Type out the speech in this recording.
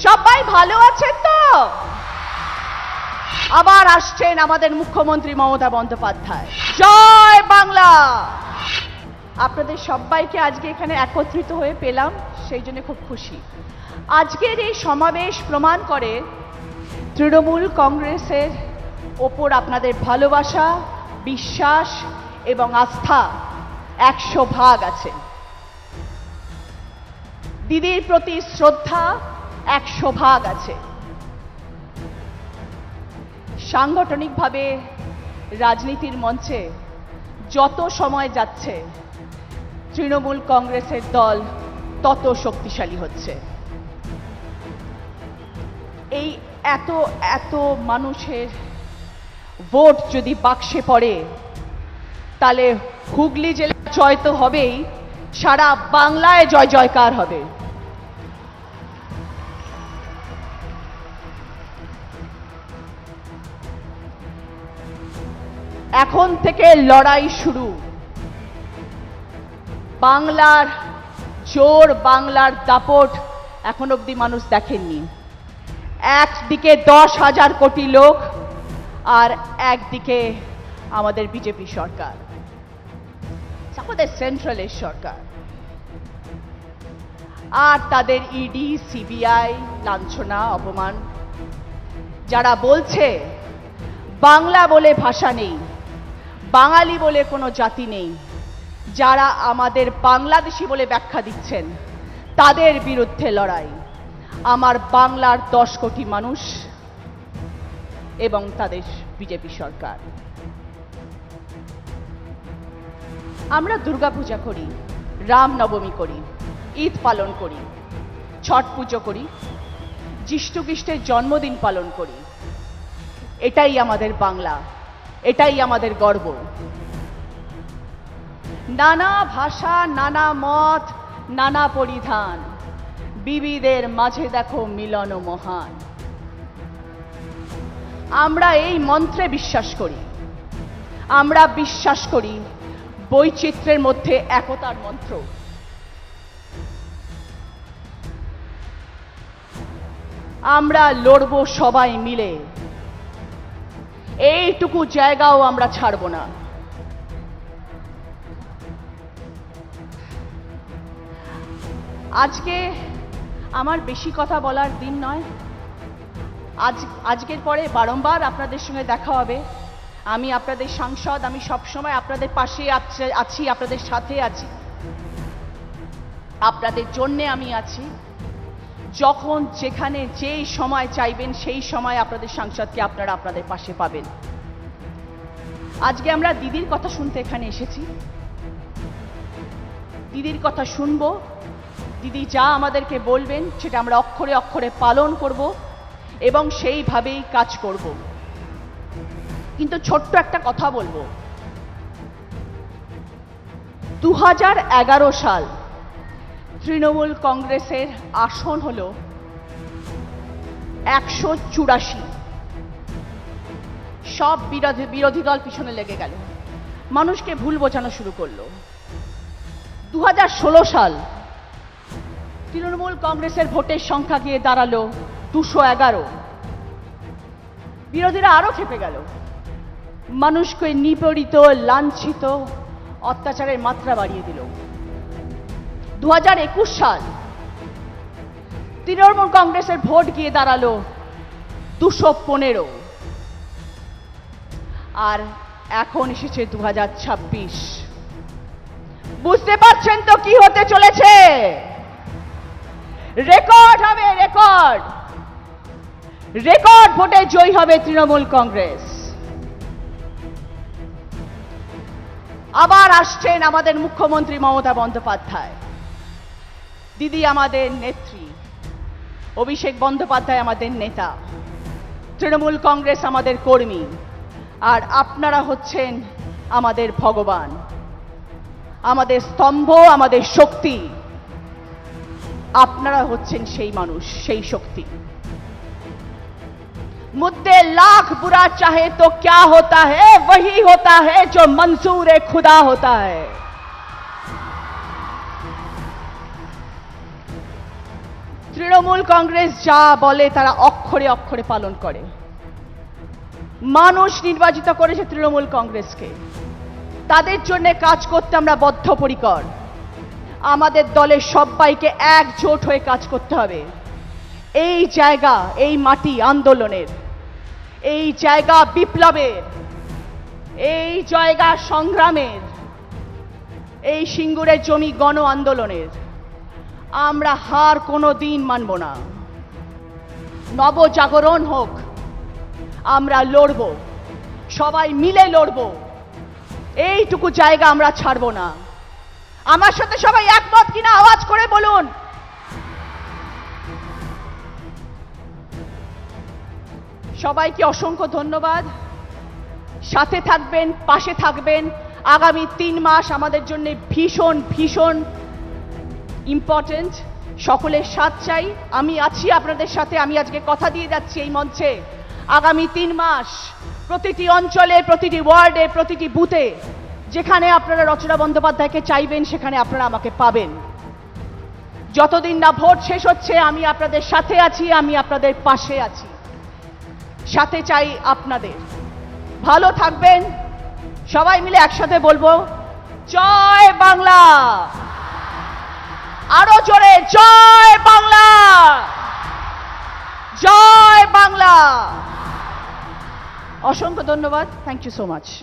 সবাই ভালো আছেন তো? আবার আসছেন আমাদের মুখ্যমন্ত্রী মমতা বন্দ্যোপাধ্যায়। জয় বাংলা। আপনাদের সবাইকে আজকে এখানে একত্রিত হয়ে পেলাম, সেই জন্য খুব খুশি। আজকের এই সমাবেশ প্রমাণ করে তৃণমূল কংগ্রেসের ওপর আপনাদের ভালোবাসা, বিশ্বাস এবং আস্থা 100 ভাগ আছে। দিদির প্রতি শ্রদ্ধা 100 ভাগ আছে। সাংগঠনিকভাবে রাজনীতির মঞ্চে যত সময় যাচ্ছে তৃণমূল কংগ্রেসের দল তত শক্তিশালী হচ্ছে। এই এত এত মানুষের ভোট যদি বাক্সে পড়ে তাহলে হুগলি জেলা জয় তো হবেই, সারা বাংলায় জয় জয়কার হবে। এখন থেকে লড়াই শুরু। বাংলার জোর, বাংলার দাপট এখন অবধি মানুষ দেখেননি। একদিকে 10,000 কোটি লোক আর একদিকে আমাদের বিজেপি সরকার, আমাদের সেন্ট্রালের সরকার, আর তাদের ইডি সিবিআই লাঞ্ছনা অপমান। যারা বলছে বাংলা বলে ভাষা নেই, বাঙালি বলে কোনো জাতি নেই, যারা আমাদের বাংলাদেশি বলে ব্যাখ্যা দিচ্ছেন, তাদের বিরুদ্ধে লড়াই আমার বাংলার 10 কোটি মানুষ এবং তাদের বিজেপি সরকার। আমরা দুর্গাপূজা করি, রামনবমী করি, ঈদ পালন করি, ছট পুজো করি, যিশু খ্রিস্টের জন্মদিন পালন করি। এটাই আমাদের বাংলা, এটাই আমাদের গর্ব। নানা ভাষা, নানা মত, নানা পরিধান, বিবিধের মাঝে দেখো মিলন মহান। আমরা এই মন্ত্রে বিশ্বাস করি। আমরা বিশ্বাস করি বৈচিত্র্যের মধ্যে একতার মন্ত্র। আমরা লড়ব সবাই মিলে, এইটুকু জায়গাও আমরা ছাড়ব না। আজকে আমার বেশি কথা বলার দিন নয়। আজকের পরে বারংবার আপনাদের সঙ্গে দেখা হবে। আমি আপনাদের সাংসদ, আমি সবসময় আপনাদের পাশে আছি, আপনাদের সাথে আছি, আপনাদের জন্যে আমি আছি। যখন যেখানে যেই সময় চাইবেন সেই সময় আপনাদের সাংসদকে আপনারা আপনাদের পাশে পাবেন। আজকে আমরা দিদির কথা শুনতে এখানে এসেছি। দিদির কথা শুনবো। দিদি যা আমাদেরকে বলবেন সেটা আমরা অক্ষরে অক্ষরে পালন করব এবং সেইভাবেই কাজ করব। কিন্তু ছোট্ট একটা কথা বলবো, 2011 সাল তৃণমূল কংগ্রেসের আসন হলো 184। সব বিরোধী দল পিছনে লেগে গেল, মানুষকে ভুল বোঝানো শুরু করলো। 2016 সাল তৃণমূল কংগ্রেসের ভোটের সংখ্যা গিয়ে দাঁড়ালো 211। বিরোধীরা আরো খেপে গেল, মানুষকে নিপীড়িত, লাঞ্ছিত, অত্যাচারের মাত্রা বাড়িয়ে দিল। 2021 সাল তৃণমূল কংগ্রেসের ভোট গিয়ে দাঁড়ালো 215। আর এখন এসেছে 2026। বুঝতে পারছেন তো কি হতে চলেছে? রেকর্ড হবে, রেকর্ড রেকর্ড ভোটে জয়ী হবে তৃণমূল কংগ্রেস। আবার আসছেন আমাদের মুখ্যমন্ত্রী মমতা বন্দ্যোপাধ্যায়। দিদি আমাদের নেত্রী, অভিষেক বন্দ্যোপাধ্যায় আমাদের নেতা, তৃণমূল কংগ্রেস আমাদের কর্মী, আর আপনারা হচ্ছেন আমাদের ভগবান, আমাদের স্তম্ভ, আমাদের শক্তি। আপনারা হচ্ছেন সেই মানুষ, সেই শক্তি। मुद्दे लाख बुरा चाहे तो क्या होता है, वही होता है जो मंसूर खुदा होता है। তৃণমূল কংগ্রেস যা বলে তারা অক্ষরে অক্ষরে পালন করে। মানুষ নির্বাচিত করেছে তৃণমূল কংগ্রেসকে, তাদের জন্য কাজ করতে আমরা বদ্ধপরিকর। আমাদের দলের সবাইকে একজোট হয়ে কাজ করতে হবে। এই জায়গা, এই মাটি আন্দোলনের, এই জায়গা বিপ্লবের, এই জায়গা সংগ্রামের, এই সিঙ্গুরের জমি গণ আন্দোলনের। আমরা হার কোনো দিন মানব না। নবজাগরণ হোক, আমরা লড়ব, সবাই মিলে লড়ব। এইটুকু জায়গা আমরা ছাড়ব না। আমার সাথে সবাই একমত কিনা আওয়াজ করে বলুন। সবাইকে অসংখ্য ধন্যবাদ। সাথে থাকবেন, পাশে থাকবেন। আগামী 3 মাস আমাদের জন্য ভীষণ ভীষণ ইম্পর্টেন্ট। সকলের সাথ চাই। আমি আছি আপনাদের সাথে। আমি আজকে কথা দিয়ে যাচ্ছি এই মঞ্চে, আগামী 3 মাস প্রতিটি অঞ্চলে, প্রতিটি ওয়ার্ডে, প্রতিটি বুথে যেখানে আপনারা রচনা বন্দ্যোপাধ্যায়কে চাইবেন সেখানে আপনারা আমাকে পাবেন। যতদিন না ভোট শেষ হচ্ছে আমি আপনাদের সাথে আছি, আমি আপনাদের পাশে আছি। সাথে চাই আপনাদের। ভালো থাকবেন। সবাই মিলে একসাথে বলবো, জয় বাংলা। আরো জোরে, জয় বাংলা, জয় বাংলা। অসংখ্য ধন্যবাদ। Thank you so much.